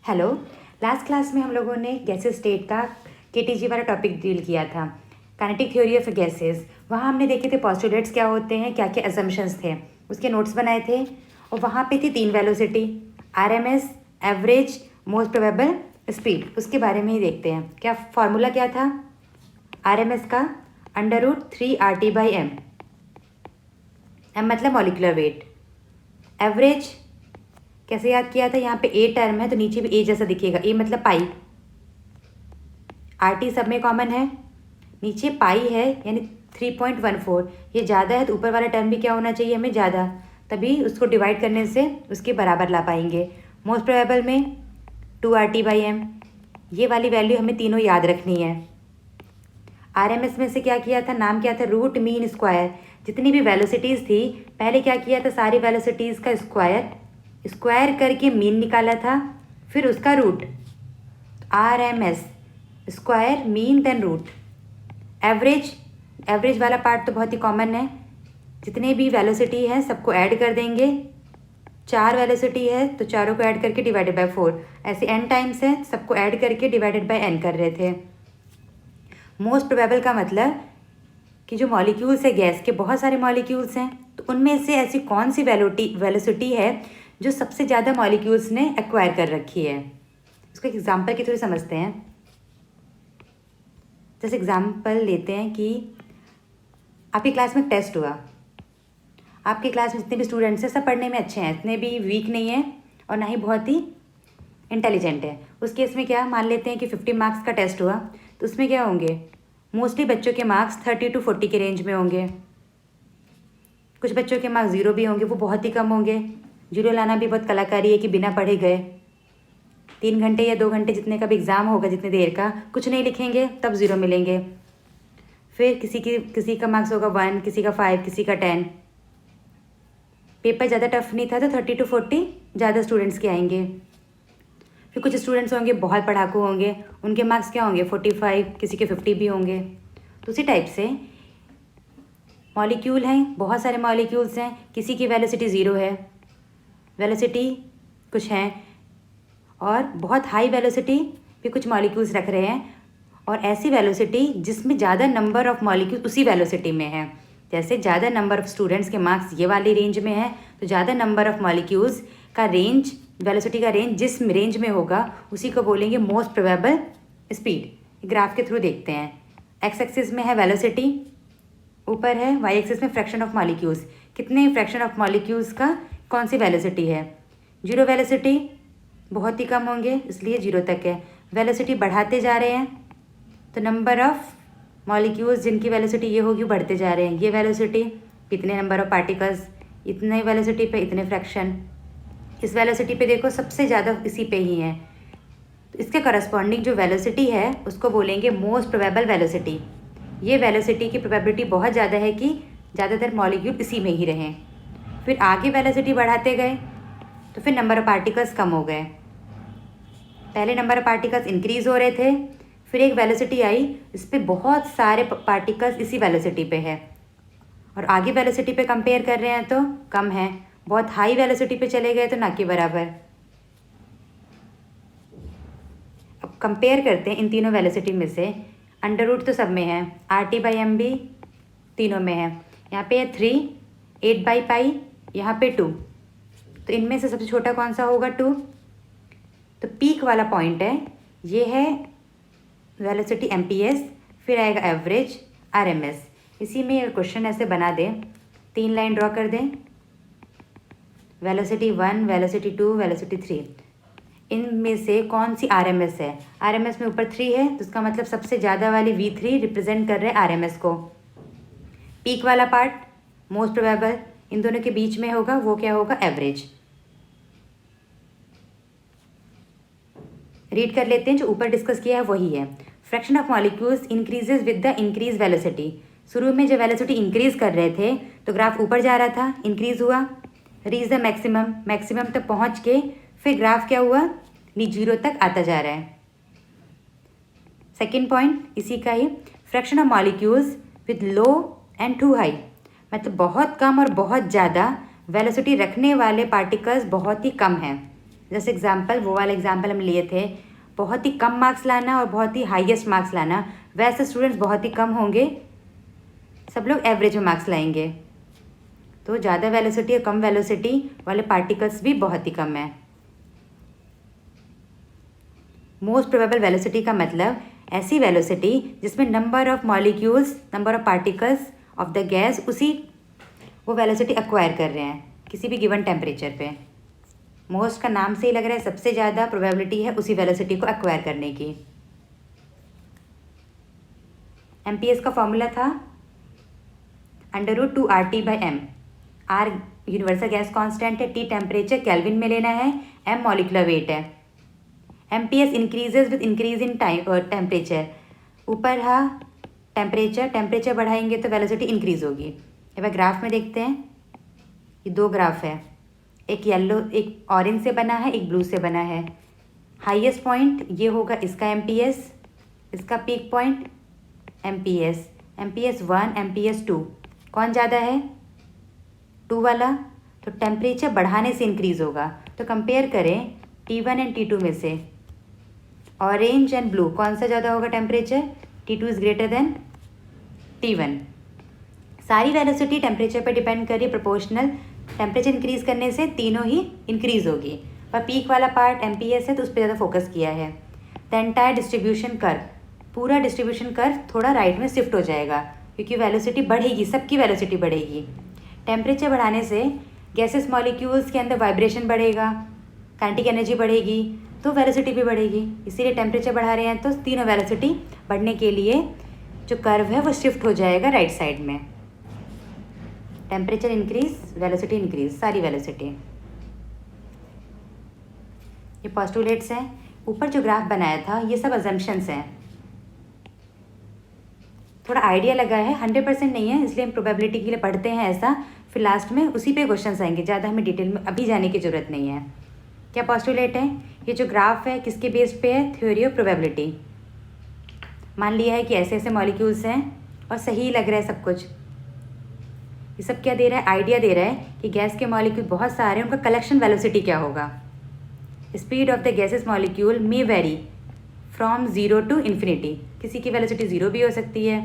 Hello. Last class में हम लोगों ने गैसेस स्टेट का केटीजी वाला टॉपिक डील किया था, काइनेटिक थ्योरी ऑफ गैसेस। वहाँ हमने देखे थे पोस्टुलेट्स क्या होते हैं, क्या क्या असम्पशंस थे, उसके नोट्स बनाए थे। और वहाँ पे थी 3 velocity, RMS, average, most probable speed. उसके बारे में ही देखते हैं। क्या फॉर्मूला क्या था आरएमएस का? √3 RT/m, m मतलब मॉलिकुलर वेट। एवरेज कैसे याद किया था? यहाँ पे ए टर्म है तो नीचे भी ए जैसा दिखेगा, ए मतलब पाई। आर टी सब में कॉमन है, नीचे पाई है यानी 3.14। ये ज़्यादा है तो ऊपर वाला टर्म भी क्या होना चाहिए हमें? ज़्यादा, तभी उसको डिवाइड करने से उसके बराबर ला पाएंगे। मोस्ट प्रोबेबल में 2 RT/m। ये वाली वैल्यू हमें तीनों याद रखनी है। आरएमएस में से क्या किया था? नाम क्या था? Root mean square. जितनी भी वेलोसिटीज़ थी पहले क्या किया था? सारी वेलोसिटीज़ का स्क्वायर करके मीन निकाला था, फिर उसका root. RMS square mean then root. Average वाला पार्ट तो बहुत ही कॉमन है, जितने भी वेलोसिटी है सबको ऐड कर देंगे। 4 वेलोसिटी है तो चारों को ऐड करके डिवाइडेड बाय 4, ऐसे n टाइम्स है सबको ऐड करके डिवाइडेड बाय n कर रहे थे। मोस्ट प्रोबेबल का मतलब कि जो मॉलिक्यूल्स है गैस के, बहुत सारे मॉलिक्यूल्स हैं, तो उनमें से ऐसी कौन सी वेलोसिटी है जो सबसे ज़्यादा मॉलिक्यूल्स ने एक्वायर कर रखी है। उसको एक एग्जाम्पल के थ्रू समझते हैं। जैसे एग्जाम्पल लेते हैं कि आपकी क्लास में टेस्ट हुआ। आपकी क्लास में जितने भी स्टूडेंट्स हैं सब पढ़ने में अच्छे हैं, इतने भी वीक नहीं हैं और ना ही बहुत ही इंटेलिजेंट है। उस केस में क्या मान लेते हैं कि 50 मार्क्स का टेस्ट हुआ, तो उसमें क्या होंगे? मोस्टली बच्चों के मार्क्स 30 to 40 के रेंज में होंगे। कुछ बच्चों के मार्क्स 0 भी होंगे, वो बहुत ही कम होंगे। 0 लाना भी बहुत कलाकारी है कि बिना पढ़े गए 3 घंटे या 2 घंटे जितने का भी एग्ज़ाम होगा, जितने देर का, कुछ नहीं लिखेंगे तब 0 मिलेंगे। फिर किसी का मार्क्स होगा 1, किसी का 5, किसी का 10। पेपर ज़्यादा टफ नहीं था तो 30 to 40 ज़्यादा स्टूडेंट्स के आएंगे। फिर कुछ स्टूडेंट्स होंगे बहुत पढ़ाकू होंगे, उनके मार्क्स क्या होंगे? 45, किसी के 50 भी होंगे। तो उसी टाइप से मॉलिक्यूल हैं, बहुत सारे मॉलिक्यूल्स हैं, किसी की वेलोसिटी 0 है, वेलोसिटी कुछ हैं, और बहुत हाई वेलोसिटी भी कुछ मॉलिक्यूल्स रख रहे हैं, और ऐसी वेलोसिटी जिसमें ज़्यादा नंबर ऑफ मॉलिक्यूल्स उसी वेलोसिटी में है। जैसे ज़्यादा नंबर ऑफ स्टूडेंट्स के मार्क्स ये वाली रेंज में है, तो ज़्यादा नंबर ऑफ मॉलिक्यूल्स का रेंज, वेलोसिटी का रेंज जिस रेंज में होगा उसी को बोलेंगे मोस्ट प्रोबेबल स्पीड। ग्राफ के थ्रू देखते हैं। एक्स एक्सिस में है वेलोसिटी, ऊपर है वाई एक्सिस में फ्रैक्शन ऑफ मॉलिक्यूल्स, कितने फ्रैक्शन ऑफ मॉलिक्यूल्स का कौन सी वेलोसिटी है। 0 वेलोसिटी बहुत ही कम होंगे इसलिए 0 तक है। वेलोसिटी बढ़ाते जा रहे हैं तो नंबर ऑफ मॉलिक्यूल्स जिनकी वेलोसिटी ये होगी बढ़ते जा रहे हैं। ये वेलोसिटी, कितने नंबर ऑफ पार्टिकल्स, इतने वेलोसिटी पे इतने फ्रैक्शन। इस वेलोसिटी पे देखो सबसे ज़्यादा इसी पे ही है, तो इसके करस्पॉन्डिंग जो वेलोसिटी है उसको बोलेंगे मोस्ट प्रोबेबल वेलोसिटी। ये वेलोसिटी की प्रोबेबिलिटी बहुत ज़्यादा है कि ज़्यादातर मॉलिक्यूल इसी में ही रहें। फिर आगे वेलोसिटी बढ़ाते गए तो फिर नंबर ऑफ पार्टिकल्स कम हो गए। पहले नंबर ऑफ पार्टिकल्स इंक्रीज़ हो रहे थे, फिर एक वेलोसिटी आई इस पर बहुत सारे पार्टिकल्स इसी वेलोसिटी पे है, और आगे वेलोसिटी पे कंपेयर कर रहे हैं तो कम है। बहुत हाई वेलोसिटी पे चले गए तो ना के बराबर। अब कंपेयर करते हैं इन तीनों वेलोसिटी में से। अंडर रूट तो सब में है, RT/m भी तीनों में है। यहाँ पे है 3, 8/π, यहाँ पे 2, तो इनमें से सबसे छोटा कौन सा होगा? 2। तो पीक वाला पॉइंट है, ये है वेलोसिटी MPS, फिर आएगा एवरेज, RMS। इसी में क्वेश्चन ऐसे बना दें, 3 लाइन ड्रॉ कर दें, वेलोसिटी 1, वेलोसिटी 2, वेलोसिटी 3। इनमें से कौन सी RMS है? RMS में ऊपर 3 है तो उसका मतलब सबसे ज़्यादा वाली V3 रिप्रेजेंट कर रहे हैं RMS को। पीक वाला पार्ट मोस्ट प्रोबेबल, इन दोनों के बीच में होगा, वो क्या होगा? एवरेज। रीड कर लेते हैं, जो ऊपर डिस्कस किया है वही है। Fraction of molecules increases with the increase velocity. शुरू में जब वेलोसिटी इंक्रीज कर रहे थे तो ग्राफ ऊपर जा रहा था, इंक्रीज हुआ, रीच द मैक्सिमम तक पहुंच के फिर ग्राफ क्या हुआ? 0 तक आता जा रहा है। सेकेंड पॉइंट इसी का ही, fraction of molecules with low end to high, मतलब बहुत कम और बहुत ज़्यादा वेलोसिटी रखने वाले पार्टिकल्स बहुत ही कम हैं। जैसे एग्जाम्पल, वो वाला एग्जाम्पल हम लिए थे, बहुत ही कम मार्क्स लाना और बहुत ही हाईएस्ट मार्क्स लाना, वैसे स्टूडेंट्स बहुत ही कम होंगे, सब लोग एवरेज में मार्क्स लाएंगे। तो ज़्यादा वेलोसिटी और कम वेलोसिटी वाले पार्टिकल्स भी बहुत ही कम है। मोस्ट प्रोबेबल वेलोसिटी का मतलब ऐसी वेलोसिटी जिसमें number of molecules, number of particles of the gas उसी वो वेलोसिटी एक्वायर कर रहे हैं किसी भी गिवन टेम्परेचर पे। मोस्ट का नाम से ही लग रहा है सबसे ज़्यादा प्रोबेबिलिटी है उसी वेलोसिटी को एक्वायर करने की। एमपीएस का फॉर्मूला था √2RT/m। R universal gas constant है, टी टेम्परेचर केल्विन में लेना है, एम मॉलिकुलर वेट है। MPS increases with increase in time और टेम्परेचर। ऊपर है टेम्परेचर बढ़ाएंगे तो वेलोसिटी इंक्रीज होगी। एक बार ग्राफ में देखते हैं, ये दो ग्राफ है, एक येलो एक ऑरेंज से बना है, एक ब्लू से बना है। हाईएस्ट पॉइंट ये होगा इसका एमपीएस, इसका पीक पॉइंट एमपीएस 1, एमपीएस 2। कौन ज़्यादा है? 2 वाला। तो टेम्परेचर बढ़ाने से इंक्रीज़ होगा। तो कंपेयर करें T1 एंड T2 में से ऑरेंज एंड ब्लू, कौन सा ज़्यादा होगा temperature? T2 is greater than T1। सारी वेलोसिटी टेम्परेचर पर डिपेंड कर रही है, प्रोपोर्शनल। टेम्परेचर इंक्रीज़ करने से तीनों ही इंक्रीज़ होगी। पर पीक वाला पार्ट एमपीएस है तो उस पर ज़्यादा फोकस किया है। द एंटायर डिस्ट्रीब्यूशन कर्व, पूरा डिस्ट्रीब्यूशन कर्व थोड़ा राइट में शिफ्ट हो जाएगा क्योंकि वेलोसिटी बढ़ेगी, सबकी वेलोसिटी बढ़ेगी। टेम्परेचर बढ़ाने से गैसेस मॉलिक्यूल्स के अंदर वाइब्रेशन बढ़ेगा, काइनेटिक एनर्जी बढ़ेगी, तो वेलोसिटी भी बढ़ेगी। इसीलिए टेम्परेचर बढ़ा रहे हैं तो तीनों वेलोसिटी बढ़ने के लिए जो कर्व है वो शिफ्ट हो जाएगा राइट साइड में। टेम्परेचर इंक्रीज, वेलोसिटी इंक्रीज, सारी वेलोसिटी। ये पोस्टुलेट्स हैं। ऊपर जो ग्राफ बनाया था ये सब अजम्पशंस हैं, थोड़ा आइडिया लगा है, 100% नहीं है, इसलिए हम प्रोबेबिलिटी के लिए पढ़ते हैं ऐसा, फिर लास्ट में उसी पे क्वेश्चंस आएंगे, ज़्यादा हमें डिटेल में अभी जाने की ज़रूरत नहीं है। क्या पोस्टुलेट है? ये जो ग्राफ है किसके बेस पे है? Theory of probability. मान लिया है कि ऐसे ऐसे मॉलिक्यूल्स हैं और सही लग रहा है सब कुछ। ये सब क्या दे रहा है? आइडिया दे रहा है कि गैस के मॉलिक्यूल बहुत सारे हैं, उनका कलेक्शन वेलोसिटी क्या होगा। Speed of the gases molecule may very from 0 to infinity. किसी की वेलोसिटी 0 भी हो सकती है,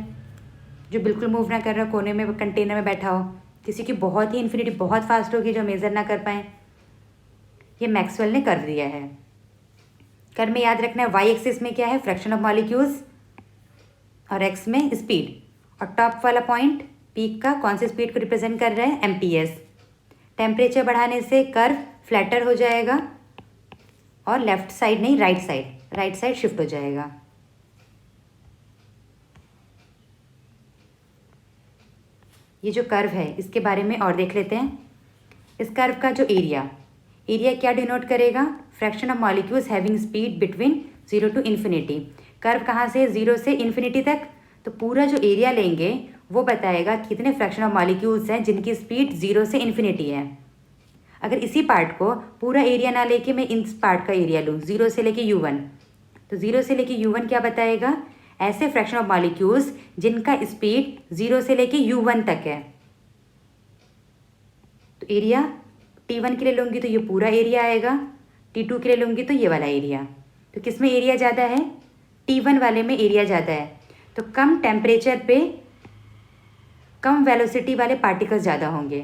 जो बिल्कुल मूव ना कर रहा, कोने में कंटेनर में बैठा हो। किसी की बहुत ही इन्फिनिटी बहुत फास्ट होगी, जो मेज़र ना कर पाए। ये मैक्सवेल ने कर्व दिया है। कर्व में याद रखना है वाई एक्सिस में क्या है? फ्रैक्शन ऑफ मॉलिक्यूल्स, और एक्स में स्पीड। और टॉप वाला पॉइंट पीक का कौन सी स्पीड को रिप्रेजेंट कर रहा है? एमपीएस। टेम्परेचर बढ़ाने से कर्व फ्लैटर हो जाएगा और लेफ्ट साइड नहीं राइट साइड शिफ्ट हो जाएगा। ये जो कर्व है इसके बारे में और देख लेते हैं। इस कर्व का जो एरिया क्या डिनोट करेगा? Fraction of molecules having speed between 0 to infinity. Curve कहाँ से? 0 से इन्फिनिटी तक। तो पूरा जो एरिया लेंगे वो बताएगा कितने फ्रैक्शन ऑफ मॉलिक्यूल्स हैं जिनकी स्पीड 0 से इन्फिनिटी है। अगर इसी पार्ट को पूरा एरिया ना लेके मैं इस पार्ट का एरिया लूँ 0 से लेके U1, तो 0 से लेके U1 क्या बताएगा? ऐसे फ्रैक्शन ऑफ मॉलिक्यूल्स जिनका स्पीड 0 से लेके U1 तक है। तो एरिया T1 के लिए लूँगी तो ये पूरा एरिया आएगा, T2 के लिए लूँगी तो ये वाला एरिया। तो किस में एरिया ज़्यादा है? T1 वाले में एरिया ज़्यादा है। तो कम टेम्परेचर पे कम वेलोसिटी वाले पार्टिकल्स ज़्यादा होंगे।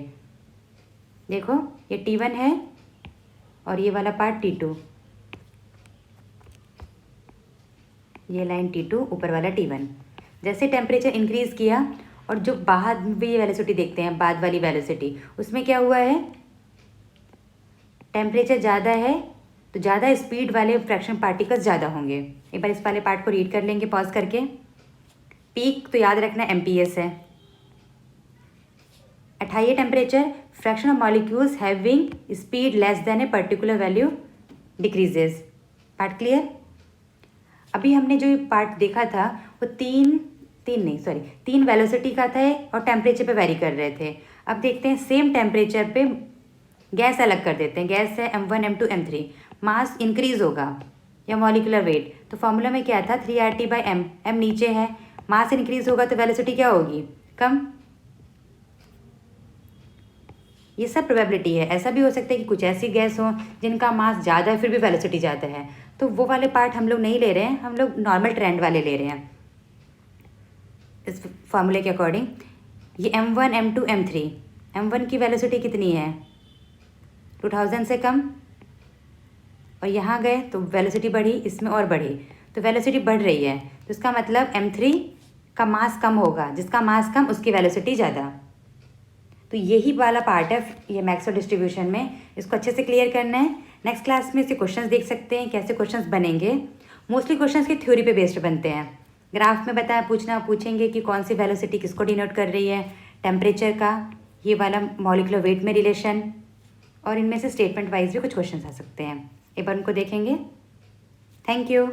देखो ये T1 है और ये वाला पार्ट T2, ये लाइन T2, ऊपर वाला T1। जैसे टेम्परेचर इंक्रीज़ किया और जो बाद में ये वेलोसिटी देखते हैं, बाद वाली वेलोसिटी, उसमें क्या हुआ है? टेम्परेचर ज़्यादा है तो ज़्यादा स्पीड वाले फ्रैक्शन पार्टिकल्स ज़्यादा होंगे। एक बार इस वाले पार्ट को रीड कर लेंगे पॉज करके। पीक तो याद रखना एमपीएस है। At high temperature fraction of molecules having speed less than a particular value decreases. Part clear? अभी हमने जो पार्ट देखा था वो तीन वेलोसिटी का था और टेम्परेचर पे वेरी कर रहे थे। अब देखते हैं सेम टेम्परेचर पे गैस अलग कर देते हैं। गैस है M1, M2, M3। मास इंक्रीज होगा या मॉलिकुलर वेट, तो फॉर्मूला में क्या था? 3RT/m। m नीचे है, मास इंक्रीज होगा तो वेलोसिटी क्या होगी? कम। ये सब प्रोबेबिलिटी है। ऐसा भी हो सकता है कि कुछ ऐसी गैस हो जिनका मास ज़्यादा है फिर भी वेलोसिटी ज़्यादा है, तो वो वाले पार्ट हम लोग नहीं ले रहे हैं, हम लोग नॉर्मल ट्रेंड वाले ले रहे हैं इस फार्मूले के अकॉर्डिंग। ये m1 m2 m3, m1 की वेलोसिटी कितनी है 2000 से कम, और यहाँ गए तो वेलोसिटी बढ़ी, इसमें और बढ़ी, तो वेलोसिटी बढ़ रही है, तो इसका मतलब m3 का मास कम होगा, जिसका मास कम उसकी वेलोसिटी ज़्यादा। तो यही वाला पार्ट है ये मैक्सवेल डिस्ट्रीब्यूशन में, इसको अच्छे से क्लियर करना है। नेक्स्ट क्लास में इसके क्वेश्चंस देख सकते हैं, कैसे क्वेश्चंस बनेंगे। मोस्टली क्वेश्चंस के थ्योरी पे बेस्ड बनते हैं। ग्राफ में बताया पूछेंगे कि कौन सी वेलोसिटी किसको डिनोट कर रही है, टेम्परेचर का, ये वाला मॉलिक्यूलर वेट में रिलेशन, और इनमें से स्टेटमेंट वाइज भी कुछ क्वेश्चन आ सकते हैं। एक बार उनको देखेंगे। Thank you.